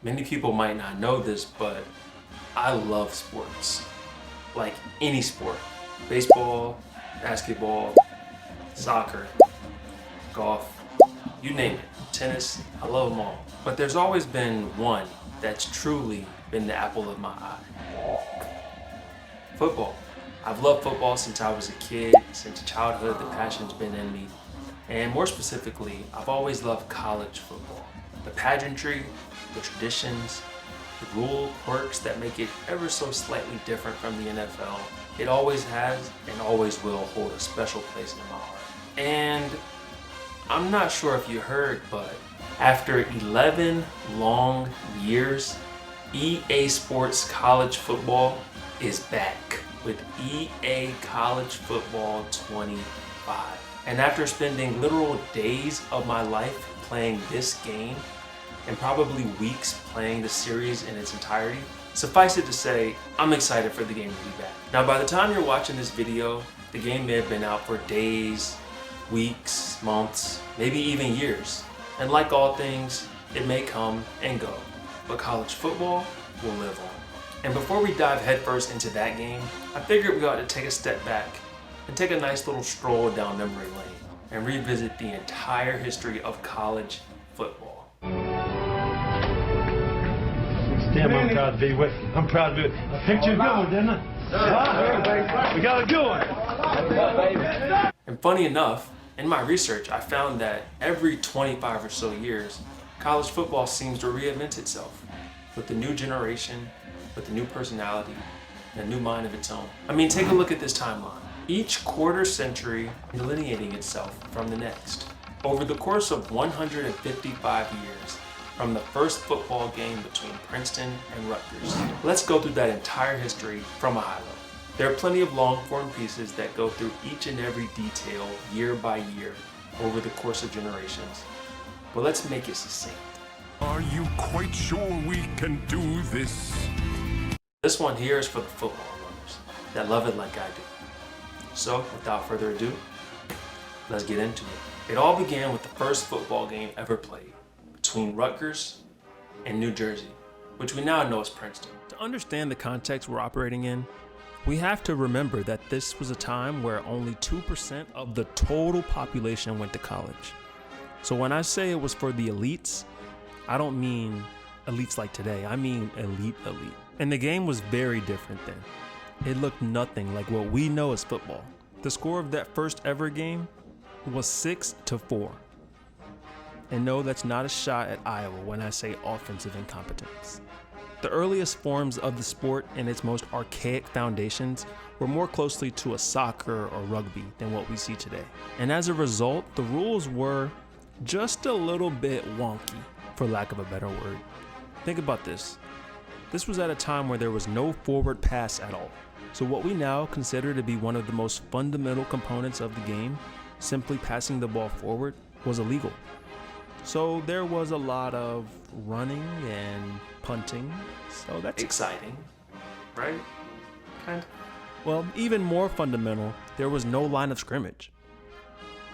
Many people might not know this, but I love sports. Like any sport. Baseball, basketball, soccer, golf, you name it. Tennis, I love them all. But there's always been one that's truly been the apple of my eye. Football. I've loved football since I was a kid. Since childhood, the passion's been in me. And more specifically, I've always loved college football. The pageantry, the traditions, the rule quirks that make it ever so slightly different from the NFL. It always has and always will hold a special place in my heart. And I'm not sure if you heard, but after 11 long years, EA Sports College Football is back with EA College Football 25. And after spending literal days of my life playing this game, and probably weeks playing the series in its entirety, suffice it to say, I'm excited for the game to be back. Now, by the time you're watching this video, the game may have been out for days, weeks, months, maybe even years. And like all things, it may come and go, but college football will live on. And before we dive headfirst into that game, I figured we ought to take a step back and take a nice little stroll down memory lane and revisit the entire history of college football. Damn, I'm proud to be with you. I'm proud to be with you. I picked you a good one, didn't I? Huh? We got a good one. And funny enough, in my research, I found that every 25 or so years, college football seems to reinvent itself with the new generation, with a new personality, and a new mind of its own. I mean, take a look at this timeline. Each quarter century delineating itself from the next. Over the course of 155 years, from the first football game between Princeton and Rutgers. Let's go through that entire history from a high level. There are plenty of long-form pieces that go through each and every detail year by year over the course of generations. But let's make it succinct. Are you quite sure we can do this? This one here is for the football lovers that love it like I do. So, without further ado, let's get into it. It all began with the first football game ever played between Rutgers and New Jersey, which we now know as Princeton. To understand the context we're operating in, we have to remember that this was a time where only 2% of the total population went to college. So when I say it was for the elites, I don't mean elites like today, I mean elite. And the game was very different then. It looked nothing like what we know as football. The score of that first ever game was 6-4. And no, that's not a shot at Iowa when I say offensive incompetence. The earliest forms of the sport and its most archaic foundations were more closely to a soccer or rugby than what we see today. And as a result, the rules were just a little bit wonky, for lack of a better word. Think about this. This was at a time where there was no forward pass at all. So what we now consider to be one of the most fundamental components of the game, simply passing the ball forward, was illegal. So there was a lot of running and punting, so that's exciting, right? Kind of. Well, even more fundamental, there was no line of scrimmage.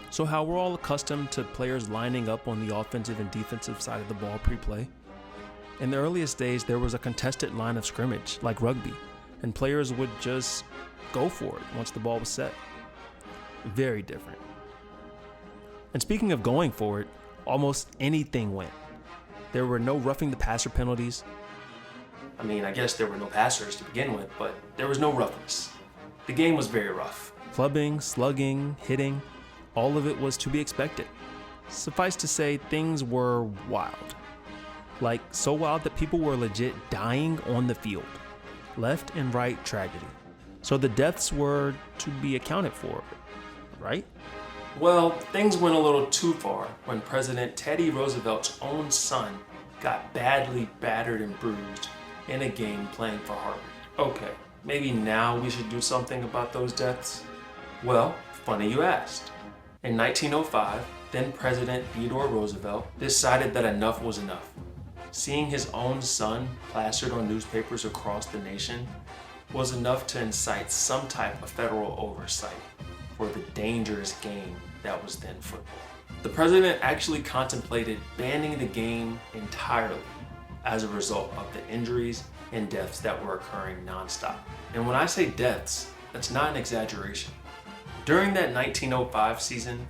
So how we're all accustomed to players lining up on the offensive and defensive side of the ball pre-play, in the earliest days there was a contested line of scrimmage like rugby, and players would just go for it once the ball was set. Very different. And speaking of going for it, almost anything went. There were no roughing the passer penalties. I mean, I guess there were no passers to begin with, but there was no roughness. The game was very rough. Clubbing, slugging, hitting, all of it was to be expected. Suffice to say, things were wild. Like, so wild that people were legit dying on the field. Left and right tragedy. So the deaths were to be accounted for, right? Well, things went a little too far when President Teddy Roosevelt's own son got badly battered and bruised in a game playing for Harvard. Okay, maybe now we should do something about those deaths? Well, funny you asked. In 1905, then President Theodore Roosevelt decided that enough was enough. Seeing his own son plastered on newspapers across the nation was enough to incite some type of federal oversight for the dangerous game that was then football. The president actually contemplated banning the game entirely as a result of the injuries and deaths that were occurring nonstop. And when I say deaths, that's not an exaggeration. During that 1905 season,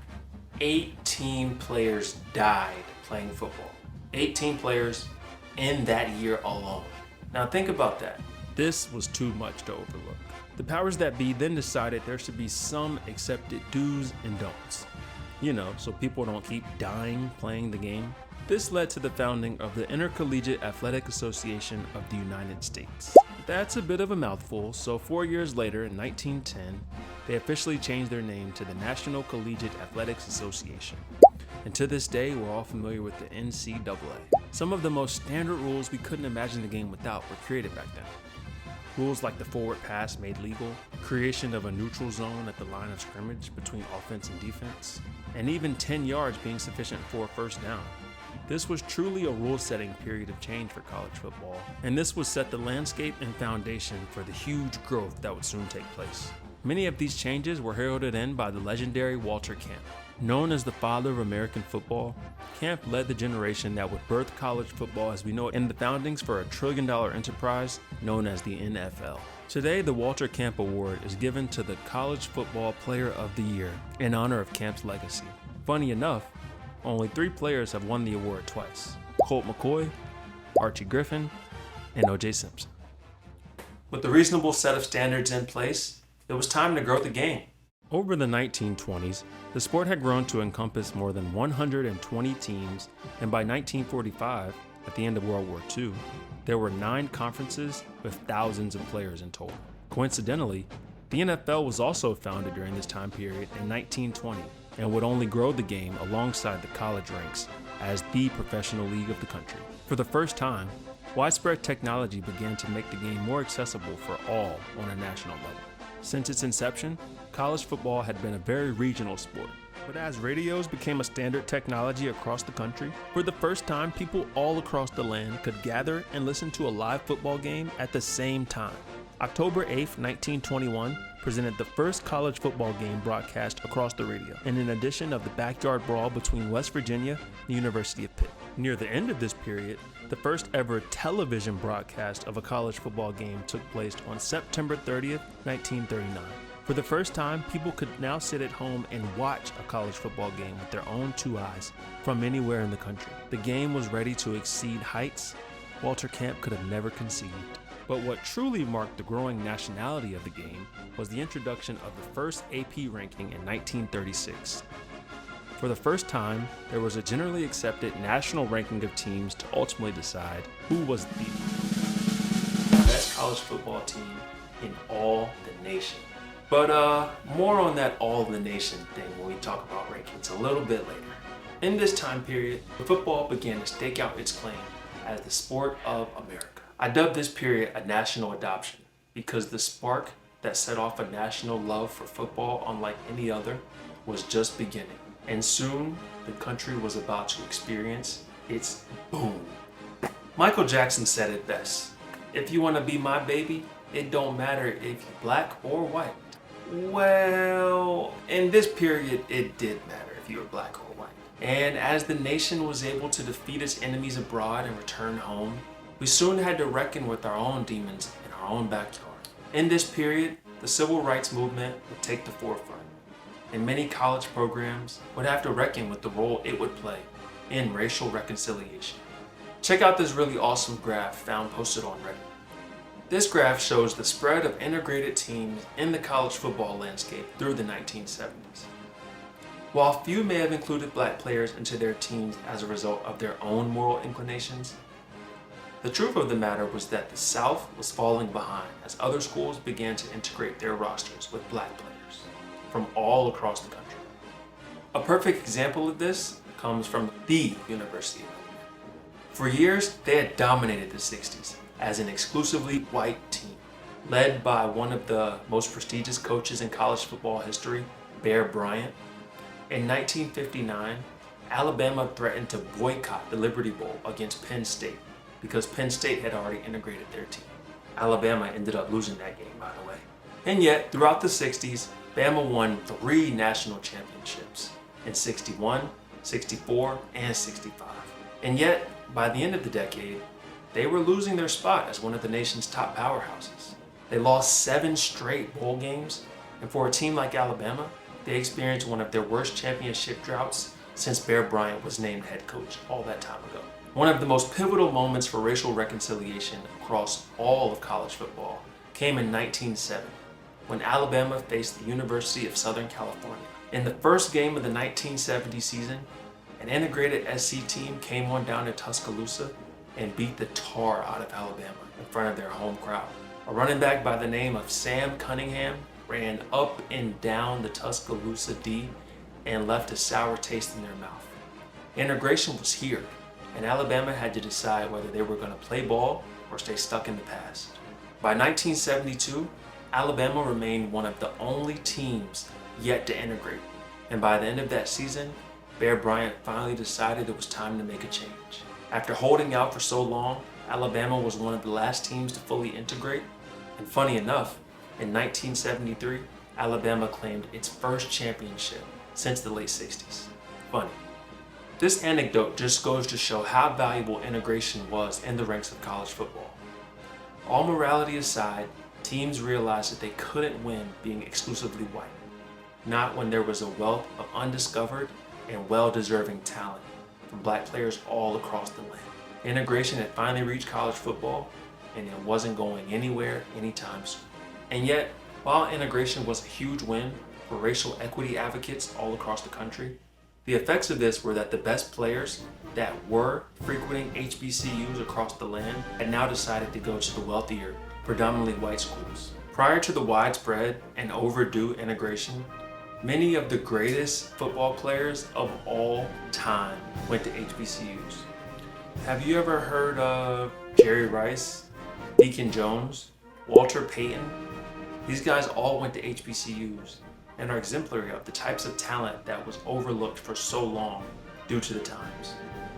18 players died playing football. 18 players in that year alone. Now think about that. This was too much to overlook. The powers that be then decided there should be some accepted do's and don'ts. So people don't keep dying playing the game. This led to the founding of the Intercollegiate Athletic Association of the United States. That's a bit of a mouthful, so 4 years later, in 1910, they officially changed their name to the National Collegiate Athletics Association. And to this day, we're all familiar with the NCAA. Some of the most standard rules we couldn't imagine the game without were created back then. Rules like the forward pass made legal, creation of a neutral zone at the line of scrimmage between offense and defense, and even 10 yards being sufficient for a first down. This was truly a rule-setting period of change for college football, and this would set the landscape and foundation for the huge growth that would soon take place. Many of these changes were heralded in by the legendary Walter Camp. Known as the father of American football, Camp led the generation that would birth college football as we know it in the foundings for a trillion-dollar enterprise known as the NFL. Today, the Walter Camp Award is given to the College Football Player of the Year in honor of Camp's legacy. Funny enough, only 3 players have won the award twice: Colt McCoy, Archie Griffin, and O.J. Simpson. With the reasonable set of standards in place, it was time to grow the game. Over the 1920s, the sport had grown to encompass more than 120 teams, and by 1945, at the end of World War II, there were 9 conferences with thousands of players in total. Coincidentally, the NFL was also founded during this time period in 1920 and would only grow the game alongside the college ranks as the professional league of the country. For the first time, widespread technology began to make the game more accessible for all on a national level. Since its inception, college football had been a very regional sport. But as radios became a standard technology across the country, for the first time, people all across the land could gather and listen to a live football game at the same time. October 8, 1921, presented the first college football game broadcast across the radio, in an edition of the backyard brawl between West Virginia and the University of Pitt. Near the end of this period, the first ever television broadcast of a college football game took place on September 30th, 1939. For the first time, people could now sit at home and watch a college football game with their own 2 eyes from anywhere in the country. The game was ready to exceed heights Walter Camp could have never conceived. But what truly marked the growing nationality of the game was the introduction of the first AP ranking in 1936. For the first time, there was a generally accepted national ranking of teams to ultimately decide who was the best college football team in all the nation. But more on that all of the nation thing when we talk about rankings a little bit later. In this time period, football began to stake out its claim as the sport of America. I dubbed this period a national adoption because the spark that set off a national love for football unlike any other was just beginning. And soon, the country was about to experience its boom. Michael Jackson said it best: "If you want to be my baby, it don't matter if you're black or white." Well, in this period, it did matter if you were black or white. And as the nation was able to defeat its enemies abroad and return home, we soon had to reckon with our own demons in our own backyard. In this period, the civil rights movement would take the forefront, and many college programs would have to reckon with the role it would play in racial reconciliation. Check out this really awesome graph found posted on Reddit. This graph shows the spread of integrated teams in the college football landscape through the 1970s. While few may have included black players into their teams as a result of their own moral inclinations, the truth of the matter was that the South was falling behind as other schools began to integrate their rosters with black players from all across the country. A perfect example of this comes from the University of Illinois. For years, they had dominated the 60s as an exclusively white team, led by one of the most prestigious coaches in college football history, Bear Bryant. In 1959, Alabama threatened to boycott the Liberty Bowl against Penn State because Penn State had already integrated their team. Alabama ended up losing that game, by the way. And yet, throughout the 60s, Bama won 3 national championships in 61, 64, and 65. And yet, by the end of the decade, they were losing their spot as one of the nation's top powerhouses. They lost 7 straight bowl games, and for a team like Alabama, they experienced one of their worst championship droughts since Bear Bryant was named head coach all that time ago. One of the most pivotal moments for racial reconciliation across all of college football came in 1970, when Alabama faced the University of Southern California. In the first game of the 1970 season, an integrated SC team came on down to Tuscaloosa and beat the tar out of Alabama in front of their home crowd. A running back by the name of Sam Cunningham ran up and down the Tuscaloosa D and left a sour taste in their mouth. Integration was here, and Alabama had to decide whether they were going to play ball or stay stuck in the past. By 1972, Alabama remained one of the only teams yet to integrate, and by the end of that season, Bear Bryant finally decided it was time to make a change. After holding out for so long, Alabama was one of the last teams to fully integrate, and funny enough, in 1973, Alabama claimed its first championship since the late 60s. Funny. This anecdote just goes to show how valuable integration was in the ranks of college football. All morality aside, teams realized that they couldn't win being exclusively white, not when there was a wealth of undiscovered and well-deserving talent from black players all across the land. Integration had finally reached college football, and it wasn't going anywhere anytime soon. And yet, while integration was a huge win for racial equity advocates all across the country, the effects of this were that the best players that were frequenting HBCUs across the land had now decided to go to the wealthier, predominantly white schools. Prior to the widespread and overdue integration, many of the greatest football players of all time went to HBCUs. Have you ever heard of Jerry Rice, Deacon Jones, Walter Payton? These guys all went to HBCUs and are exemplary of the types of talent that was overlooked for so long due to the times.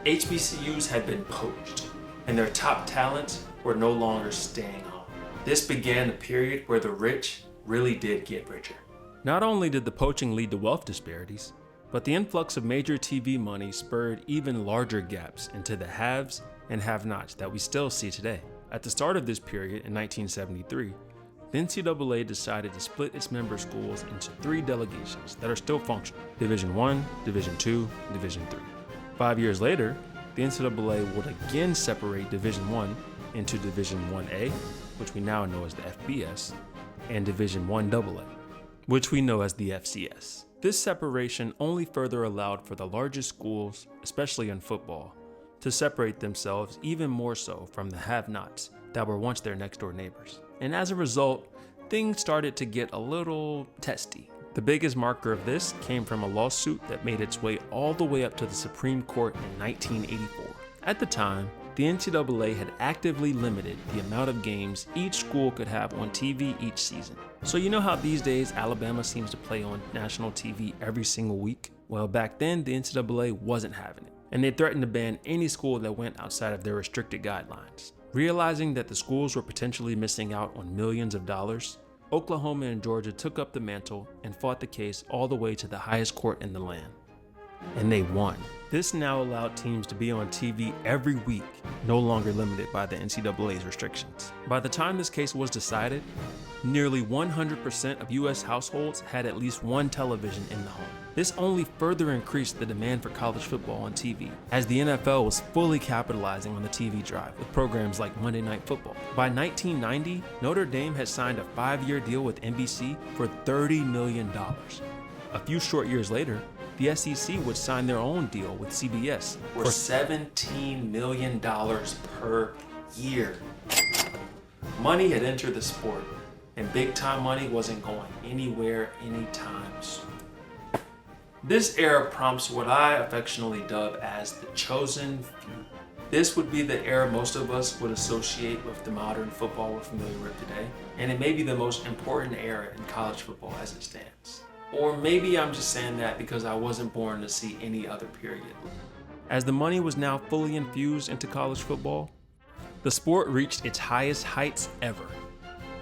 HBCUs had been poached, and their top talents were no longer staying home. This began the period where the rich really did get richer. Not only did the poaching lead to wealth disparities, but the influx of major TV money spurred even larger gaps into the haves and have-nots that we still see today. At the start of this period in 1973, the NCAA decided to split its member schools into 3 delegations that are still functional: Division I, Division II, Division III. 5 years later, the NCAA would again separate Division I into Division 1A, which we now know as the FBS, and Division 1AA, which we know as the FCS. This separation only further allowed for the largest schools, especially in football, to separate themselves even more so from the have-nots that were once their next-door neighbors. And as a result, things started to get a little testy. The biggest marker of this came from a lawsuit that made its way all the way up to the Supreme Court in 1984. At the time, the NCAA had actively limited the amount of games each school could have on TV each season. So you know how these days Alabama seems to play on national TV every single week? Well, back then the NCAA wasn't having it, and they threatened to ban any school that went outside of their restricted guidelines. Realizing that the schools were potentially missing out on millions of dollars, Oklahoma and Georgia took up the mantle and fought the case all the way to the highest court in the land. And they won. This now allowed teams to be on TV every week, no longer limited by the NCAA's restrictions. By the time this case was decided, nearly 100% of US households had at least one television in the home. This only further increased the demand for college football on TV, as the NFL was fully capitalizing on the TV drive with programs like Monday Night Football. By 1990, Notre Dame had signed a 5-year deal with NBC for $30 million. A few short years later, the SEC would sign their own deal with CBS for $17 million per year. Money had entered the sport, and big-time money wasn't going anywhere anytime soon. This era prompts what I affectionately dub as the chosen few. This would be the era most of us would associate with the modern football we're familiar with today, and it may be the most important era in college football as it stands. Or maybe I'm just saying that because I wasn't born to see any other period. As the money was now fully infused into college football, the sport reached its highest heights ever.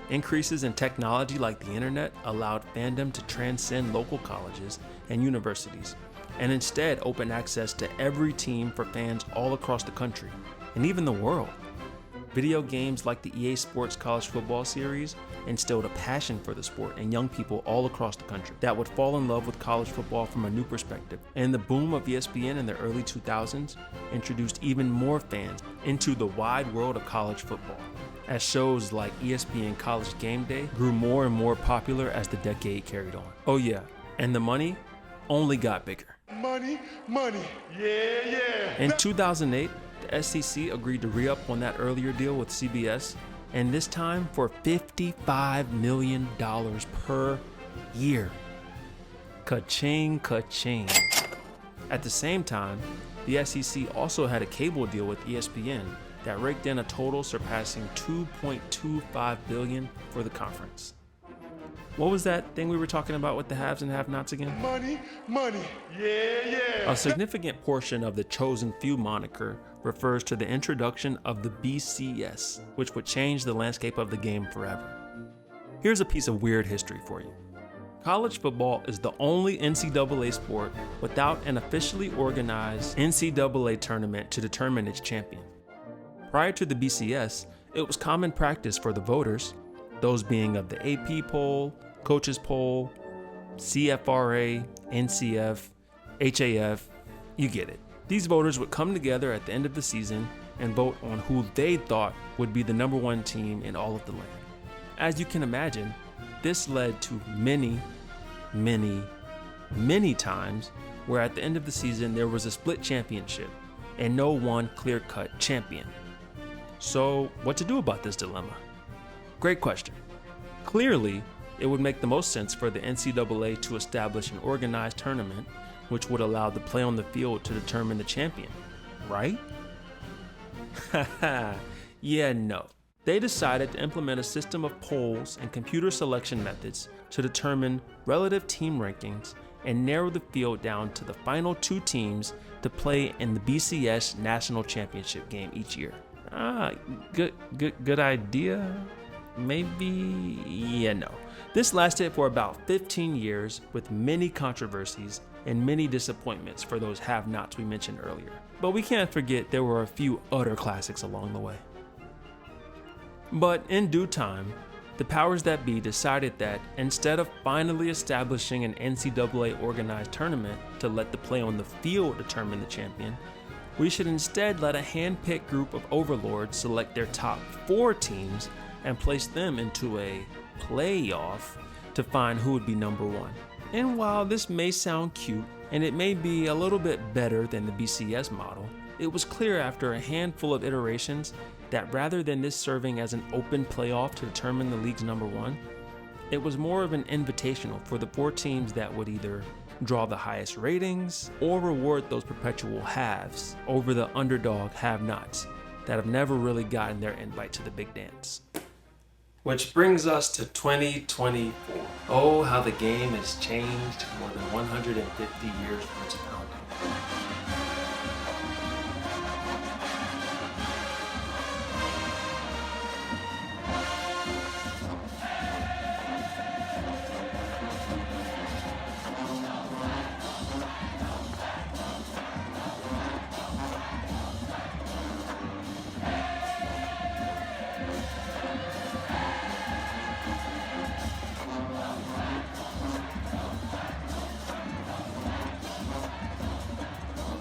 Increases in technology like the internet allowed fandom to transcend local colleges and universities, and instead open access to every team for fans all across the country, and even the world. Video games like the EA Sports College Football series instilled a passion for the sport in young people all across the country that would fall in love with college football from a new perspective. And the boom of ESPN in the early 2000s introduced even more fans into the wide world of college football, as shows like ESPN College Game Day grew more and more popular as the decade carried on. Oh yeah, and the money only got bigger. Money, money, yeah. In 2008, the SEC agreed to re-up on that earlier deal with CBS, and this time for $55 million per year. Ka-ching, ka-ching. At the same time, the SEC also had a cable deal with ESPN that raked in a total surpassing $2.25 billion for the conference. What was that thing we were talking about with the haves and have-nots again? Money, money, yeah. A significant portion of the Chosen Few moniker refers to the introduction of the BCS, which would change the landscape of the game forever. Here's a piece of weird history for you. College football is the only NCAA sport without an officially organized NCAA tournament to determine its champion. Prior to the BCS, it was common practice for the voters, those being of the AP poll, coaches poll, CFRA, NCF, HAF, you get it. These voters would come together at the end of the season and vote on who they thought would be the number one team in all of the land. As you can imagine, this led to many times where at the end of the season there was a split championship and no one clear-cut champion. So what to do about this dilemma? Great question. Clearly, it would make the most sense for the NCAA to establish an organized tournament which would allow the play on the field to determine the champion, right? Haha, yeah, no. They decided to implement a system of polls and computer selection methods to determine relative team rankings and narrow the field down to the final two teams to play in the BCS National Championship game each year. Good idea? Maybe, yeah, no. This lasted for about 15 years with many controversies and many disappointments for those have-nots we mentioned earlier. But we can't forget there were a few utter classics along the way. But in due time, the powers that be decided that instead of finally establishing an NCAA organized tournament to let the play on the field determine the champion, we should instead let a hand-picked group of overlords select their top 4 teams and place them into a playoff to find who would be number 1. And while this may sound cute, and it may be a little bit better than the BCS model, it was clear after a handful of iterations that rather than this serving as an open playoff to determine the league's number 1, it was more of an invitational for the 4 teams that would either draw the highest ratings or reward those perpetual haves over the underdog have-nots that have never really gotten their invite to the big dance. Which brings us to 2024. Oh, how the game has changed more than 150 years from its founding.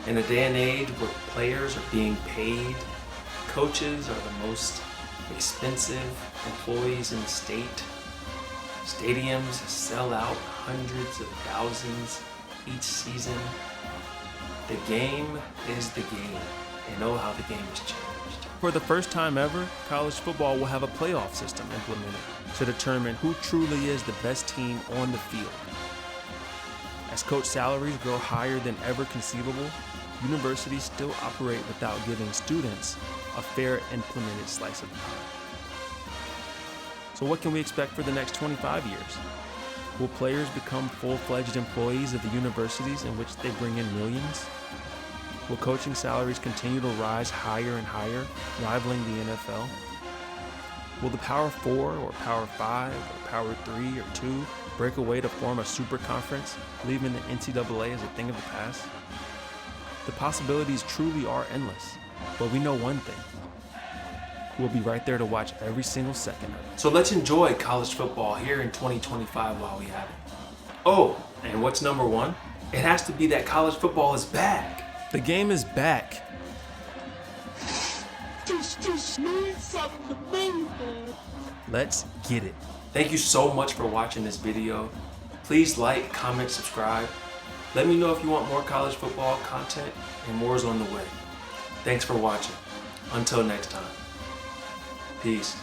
In a day and age where players are being paid, coaches are the most expensive employees in the state, stadiums sell out hundreds of thousands each season, the game is the game, and oh how the game has changed. For the first time ever, college football will have a playoff system implemented to determine who truly is the best team on the field. As coach salaries grow higher than ever conceivable, universities still operate without giving students a fair implemented slice of the pie. So what can we expect for the next 25 years? Will players become full-fledged employees of the universities in which they bring in millions? Will coaching salaries continue to rise higher and higher, rivaling the NFL? Will the Power 4 or Power 5 or Power 3 or 2 break away to form a super conference, leaving the NCAA as a thing of the past? The possibilities truly are endless, but we know one thing. we'll be right there to watch every single second of it. So let's enjoy college football here in 2025 while we have it. Oh, and what's number one? It has to be that college football is back. The game is back. This just means something to me, man. Let's get it. Thank you so much for watching this video. Please like, comment, subscribe. Let me know if you want more college football content, and more is on the way. Thanks for watching. Until next time. Peace.